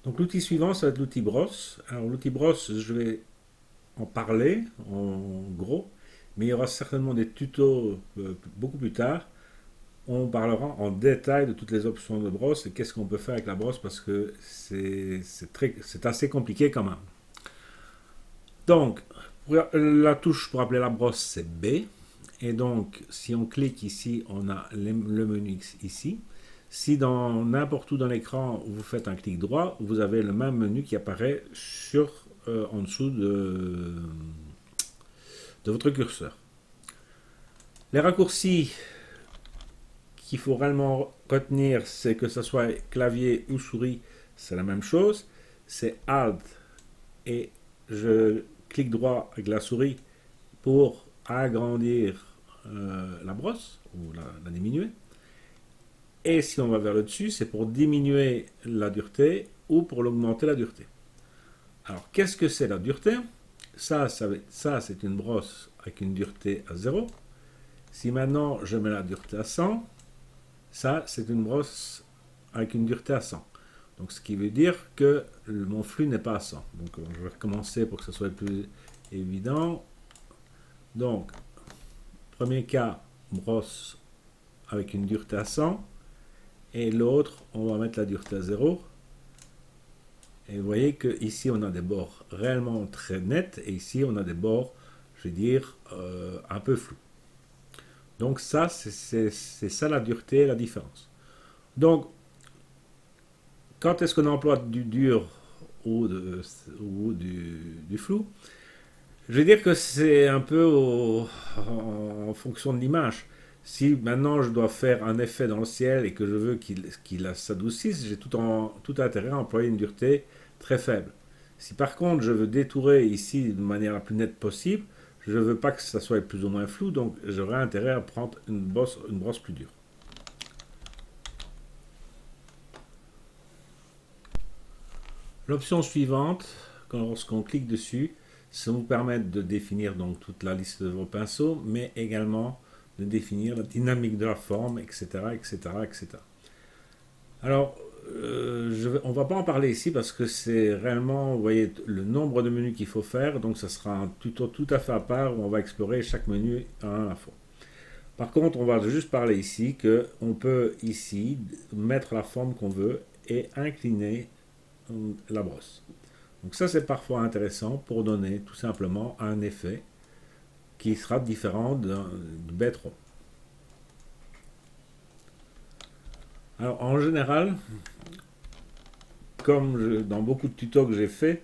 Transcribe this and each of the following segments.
Donc l'outil suivant, ça va être l'outil brosse. Alors l'outil brosse, je vais en parler en gros, mais il y aura certainement des tutos beaucoup plus tard. On parlera en détail de toutes les options de brosse et qu'est-ce qu'on peut faire avec la brosse parce que c'est assez compliqué quand même. Donc, la touche pour appeler la brosse, c'est B. Et donc, si on clique ici, on a le menu ici. Si dans n'importe où dans l'écran, vous faites un clic droit, vous avez le même menu qui apparaît en dessous de votre curseur. Les raccourcis qu'il faut réellement retenir, c'est que ce soit clavier ou souris, c'est la même chose. C'est Alt et je clique droit avec la souris pour agrandir la brosse ou la diminuer. Et si on va vers le dessus, c'est pour diminuer la dureté ou pour l'augmenter la dureté. Alors, qu'est-ce que c'est la dureté? Ça c'est une brosse avec une dureté à 0. Si maintenant je mets la dureté à 100, ça c'est une brosse avec une dureté à 100. Donc, ce qui veut dire que mon flux n'est pas à 100. Donc, je vais recommencer pour que ce soit plus évident. Donc, premier cas, brosse avec une dureté à 100. Et l'autre, on va mettre la dureté à 0. Et vous voyez qu'ici, on a des bords réellement très nets. Et ici, on a des bords, je vais dire, un peu flous. Donc ça, c'est ça la dureté et la différence. Donc, quand est-ce qu'on emploie du dur ou du flou? Je vais dire que c'est un peu en fonction de l'image. Si maintenant je dois faire un effet dans le ciel et que je veux qu'il s'adoucisse, j'ai tout intérêt à employer une dureté très faible. Si par contre je veux détourer ici de manière la plus nette possible, je ne veux pas que ça soit plus ou moins flou, donc j'aurai intérêt à prendre une brosse plus dure. L'option suivante, lorsqu'on clique dessus, ça vous permet de définir donc toute la liste de vos pinceaux, mais également de définir la dynamique de la forme, etc. etc., etc. Alors, on ne va pas en parler ici parce que c'est réellement, vous voyez, le nombre de menus qu'il faut faire, donc ça sera un tuto tout à fait à part où on va explorer chaque menu à la fois. Par contre, on va juste parler ici qu'on peut ici mettre la forme qu'on veut et incliner la brosse. Donc ça, c'est parfois intéressant pour donner tout simplement un effet qui sera différent du bête rond. Alors en général, comme dans beaucoup de tutos que j'ai fait,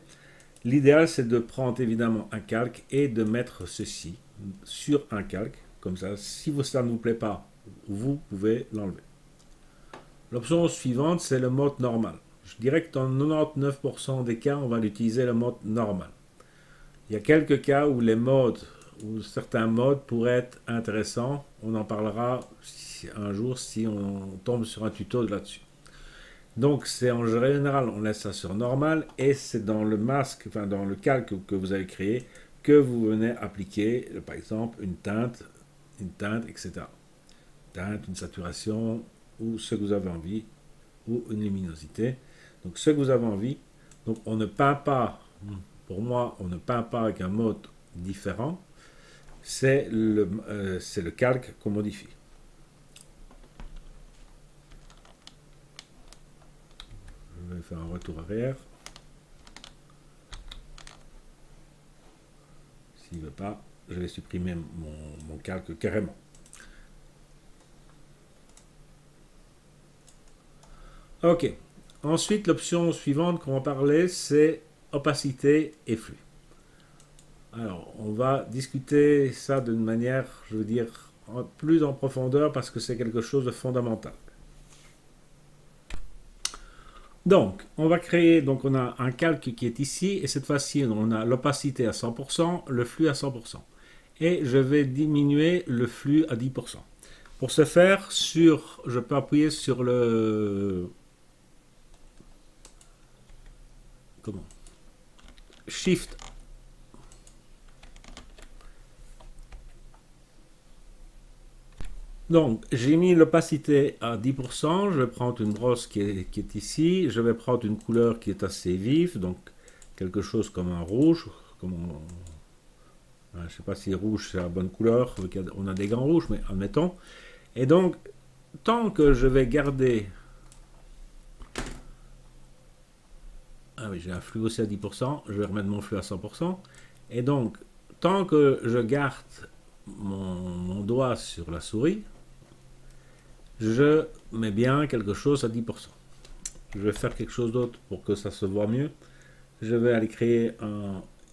l'idéal c'est de prendre évidemment un calque et de mettre ceci sur un calque. Comme ça, si ça ne vous plaît pas, vous pouvez l'enlever. L'option suivante, c'est le mode normal. Je dirais que dans 99% des cas, on va utiliser le mode normal. Il y a quelques cas où les modes ou certains modes pourraient être intéressants. On en parlera un jour si on tombe sur un tuto là-dessus. Donc c'est en général, on laisse ça sur normal et c'est dans le masque, enfin dans le calque que vous avez créé que vous venez appliquer, par exemple, une teinte, etc. Teinte, une saturation ou ce que vous avez envie ou une luminosité. Donc ce que vous avez envie. Donc on ne peint pas, pour moi, on ne peint pas avec un mode différent. C'est le calque qu'on modifie. Je vais faire un retour arrière. S'il ne veut pas, je vais supprimer mon calque carrément. Ok. Ensuite, l'option suivante qu'on va parler, c'est opacité et flux. Alors, on va discuter ça d'une manière, je veux dire, plus en profondeur parce que c'est quelque chose de fondamental. Donc, on va créer, donc on a un calque qui est ici, et cette fois-ci, on a l'opacité à 100%, le flux à 100%. Et je vais diminuer le flux à 10%. Pour ce faire, je peux appuyer sur le... Comment? Shift. Donc, j'ai mis l'opacité à 10%. Je vais prendre une brosse qui est ici. Je vais prendre une couleur qui est assez vive, donc quelque chose comme un rouge. Comme je ne sais pas si rouge c'est la bonne couleur. On a des gants rouges, mais admettons. Et donc, tant que je vais garder... Ah oui, j'ai un flux aussi à 10%. Je vais remettre mon flux à 100%. Et donc, tant que je garde mon doigt sur la souris, je mets bien quelque chose à 10%. Je vais faire quelque chose d'autre pour que ça se voit mieux. Je vais aller créer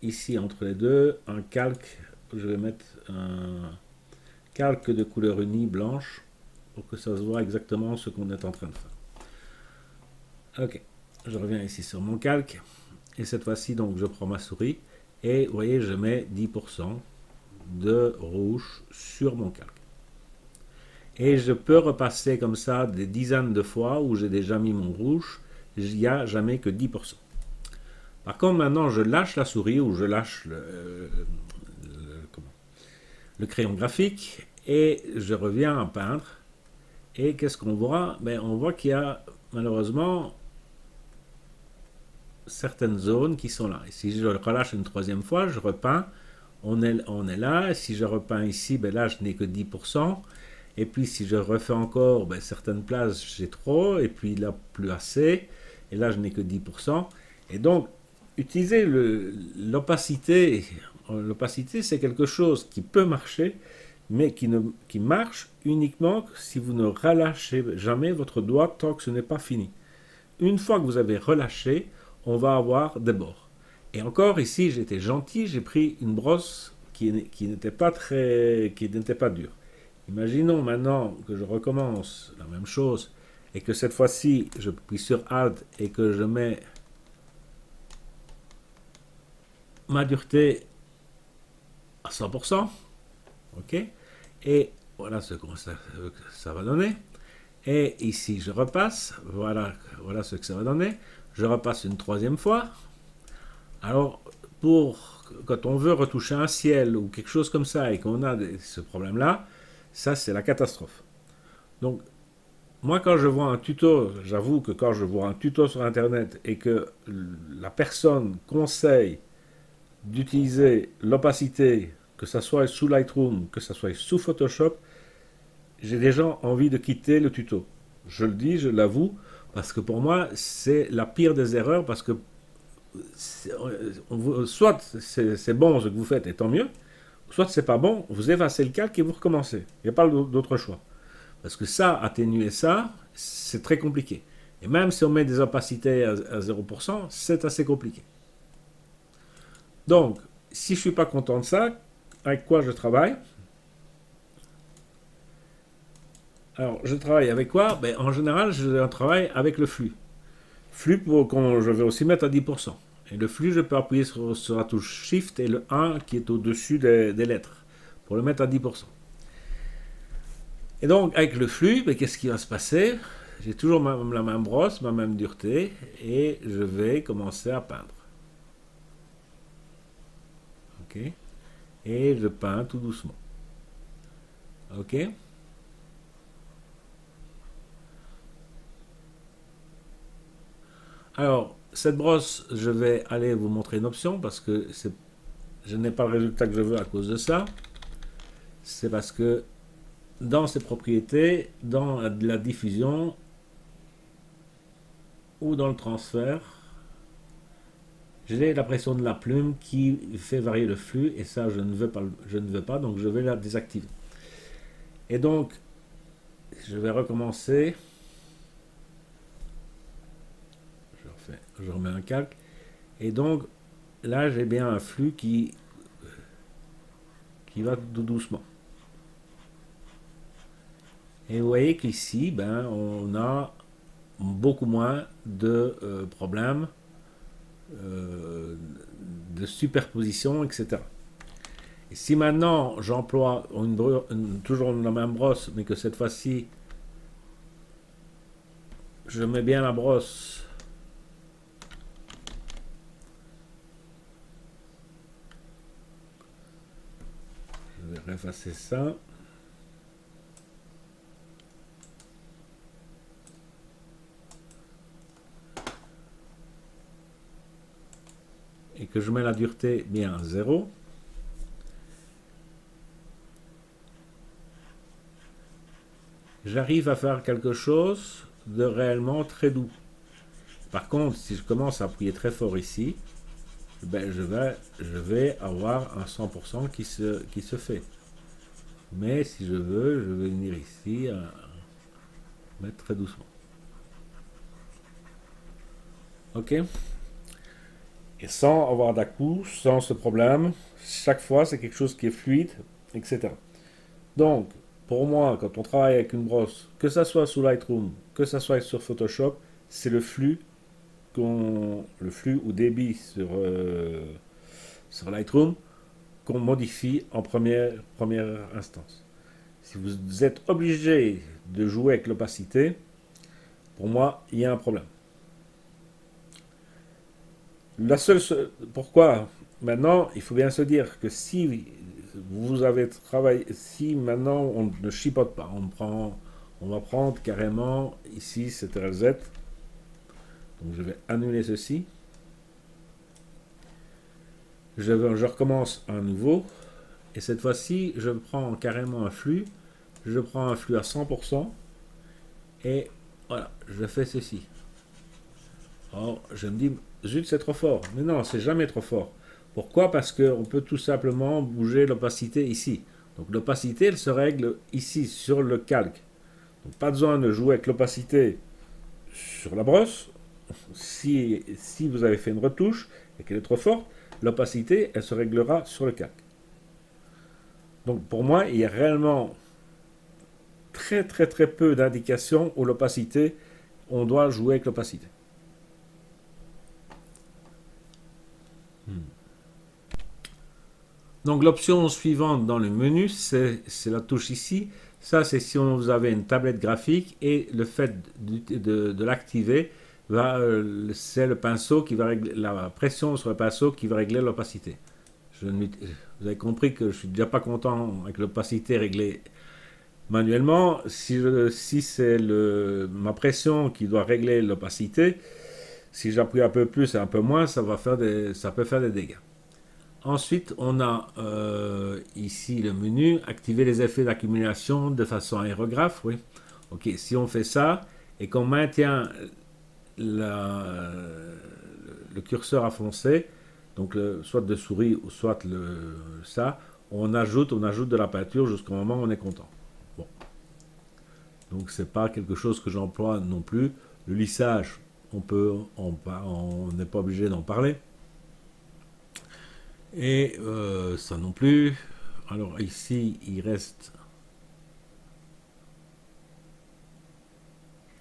ici entre les deux un calque. Je vais mettre un calque de couleur unie blanche pour que ça se voit exactement ce qu'on est en train de faire. Ok, je reviens ici sur mon calque et cette fois-ci donc je prends ma souris et vous voyez je mets 10% de rouge sur mon calque. Et je peux repasser comme ça des dizaines de fois où j'ai déjà mis mon rouge, il n'y a jamais que 10%. Par contre, maintenant, je lâche la souris ou je lâche le crayon graphique et je reviens à peindre. Et qu'est-ce qu'on voit? On voit qu'il y a malheureusement certaines zones qui sont là. Et si je relâche une troisième fois, je repeins, on est là. Et si je repeins ici, là, je n'ai que 10%. Et puis si je refais encore, certaines places, j'ai trop. Et puis là, plus assez. Et là, je n'ai que 10%. Et donc, utiliser l'opacité. L'opacité, c'est quelque chose qui peut marcher, mais qui marche uniquement si vous ne relâchez jamais votre doigt tant que ce n'est pas fini. Une fois que vous avez relâché, on va avoir des bords. Et encore ici, j'étais gentil, j'ai pris une brosse qui n'était pas dure. Imaginons maintenant que je recommence la même chose et que cette fois-ci, je appuie sur Alt et que je mets ma dureté à 100%. Ok. Et voilà ce que ça va donner. Et ici, je repasse. Voilà ce que ça va donner. Je repasse une troisième fois. Alors, quand on veut retoucher un ciel ou quelque chose comme ça et qu'on a ce problème-là, ça, c'est la catastrophe. Donc, moi, quand je vois un tuto, j'avoue que quand je vois un tuto sur Internet et que la personne conseille d'utiliser l'opacité, que ce soit sous Lightroom, que ce soit sous Photoshop, j'ai déjà envie de quitter le tuto. Je le dis, je l'avoue, parce que pour moi, c'est la pire des erreurs, parce que soit c'est bon ce que vous faites, et tant mieux, soit c'est pas bon, vous effacez le calque et vous recommencez. Il n'y a pas d'autre choix. Parce que ça, atténuer ça, c'est très compliqué. Et même si on met des opacités à 0%, c'est assez compliqué. Donc, si je ne suis pas content de ça, avec quoi je travaille? Alors, je travaille avec quoi? En général, je travaille avec le flux. Flux, je vais aussi mettre à 10%. Et le flux, je peux appuyer sur la touche Shift et le 1 qui est au-dessus des lettres pour le mettre à 10%. Et donc, avec le flux, qu'est-ce qui va se passer? J'ai toujours la même brosse, ma même dureté, et je vais commencer à peindre. Ok? Et je peins tout doucement. Ok? Alors, cette brosse, je vais aller vous montrer une option parce que je n'ai pas le résultat que je veux à cause de ça. C'est parce que dans ses propriétés, dans la diffusion ou dans le transfert, j'ai la pression de la plume qui fait varier le flux et ça je ne veux pas, donc je vais la désactiver. Et donc je vais recommencer. Je remets un calque et donc là j'ai bien un flux qui va tout doucement. Et vous voyez qu'ici, on a beaucoup moins de problèmes de superposition, etc. Et si maintenant j'emploie toujours la même brosse, mais que cette fois-ci, je mets bien la brosse je vais effacer ça. que je mets la dureté bien à 0. J'arrive à faire quelque chose de réellement très doux. Par contre, si je commence à appuyer très fort ici, ben je vais avoir un 100% qui se fait. Mais si je veux, je vais venir ici, mettre très doucement. Ok. Et sans avoir d'à-coup, sans ce problème, chaque fois c'est quelque chose qui est fluide, etc. Donc, pour moi, quand on travaille avec une brosse, que ça soit sous Lightroom, que ça soit sur Photoshop, c'est le flux ou débit sur Lightroom qu'on modifie en première instance. Si vous êtes obligé de jouer avec l'opacité, pour moi, il y a un problème. Pourquoi maintenant, il faut bien se dire que si vous avez travaillé, si maintenant on ne chipote pas, on va prendre carrément ici Ctrl Z. Donc je vais annuler ceci. Je recommence à nouveau. Et cette fois-ci, je prends carrément un flux. Je prends un flux à 100%. Et voilà, je fais ceci. Alors, je me dis, zut, c'est trop fort. Mais non, c'est jamais trop fort. Pourquoi? Parce qu'on peut tout simplement bouger l'opacité ici. Donc l'opacité, elle se règle ici, sur le calque. Donc pas besoin de jouer avec l'opacité sur la brosse. Si vous avez fait une retouche et qu'elle est trop forte, l'opacité, elle se réglera sur le calque. Donc pour moi, il y a réellement très peu d'indications où l'opacité, on doit jouer avec l'opacité. Donc l'option suivante dans le menu, c'est la touche ici. Ça, c'est si vous avez une tablette graphique et le fait de l'activer, c'est le pinceau qui va régler la pression sur le pinceau qui va régler l'opacité. Vous avez compris que je suis déjà pas content avec l'opacité réglée manuellement. Si c'est ma pression qui doit régler l'opacité, si j'appuie un peu plus et un peu moins, ça peut faire des dégâts. Ensuite, on a ici le menu, activer les effets d'accumulation de façon aérographe. Oui. Ok, si on fait ça et qu'on maintient le curseur à foncer, donc soit de souris ou soit ça, on ajoute de la peinture jusqu'au moment où on est content. Bon. Donc c'est pas quelque chose que j'emploie non plus. Le lissage, on n'est pas obligé d'en parler. Et ça non plus. Alors ici, il reste...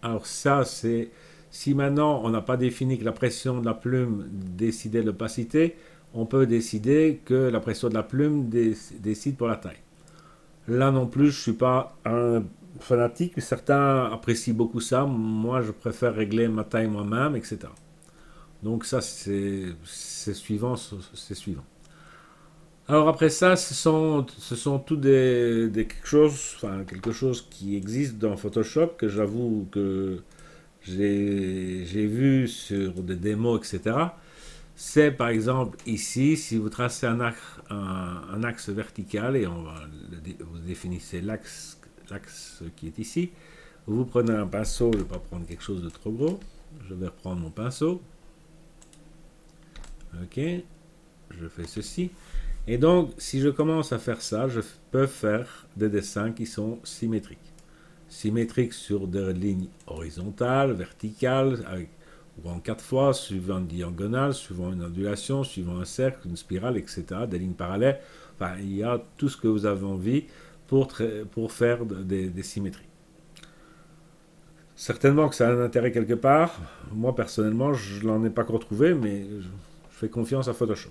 Alors ça, c'est... Si maintenant, on n'a pas défini que la pression de la plume décidait de l'opacité, on peut décider que la pression de la plume décide pour la taille. Là non plus, je ne suis pas un fanatique. Certains apprécient beaucoup ça. Moi, je préfère régler ma taille moi-même, etc. Donc ça, c'est suivant. Alors après ça, ce sont tout quelque chose qui existe dans Photoshop que j'avoue que j'ai vu sur des démos, etc. C'est par exemple ici, si vous tracez un axe vertical et vous définissez l'axe qui est ici, vous prenez un pinceau, je ne vais pas prendre quelque chose de trop gros, je vais reprendre mon pinceau. Ok, je fais ceci. Et donc, si je commence à faire ça, je peux faire des dessins qui sont symétriques. Symétriques sur des lignes horizontales, verticales, ou en 4 fois, suivant une diagonale, suivant une ondulation, suivant un cercle, une spirale, etc. Des lignes parallèles. Enfin, il y a tout ce que vous avez envie pour faire des symétries. Certainement que ça a un intérêt quelque part. Moi, personnellement, je ne l'en ai pas encore trouvé, mais je fais confiance à Photoshop.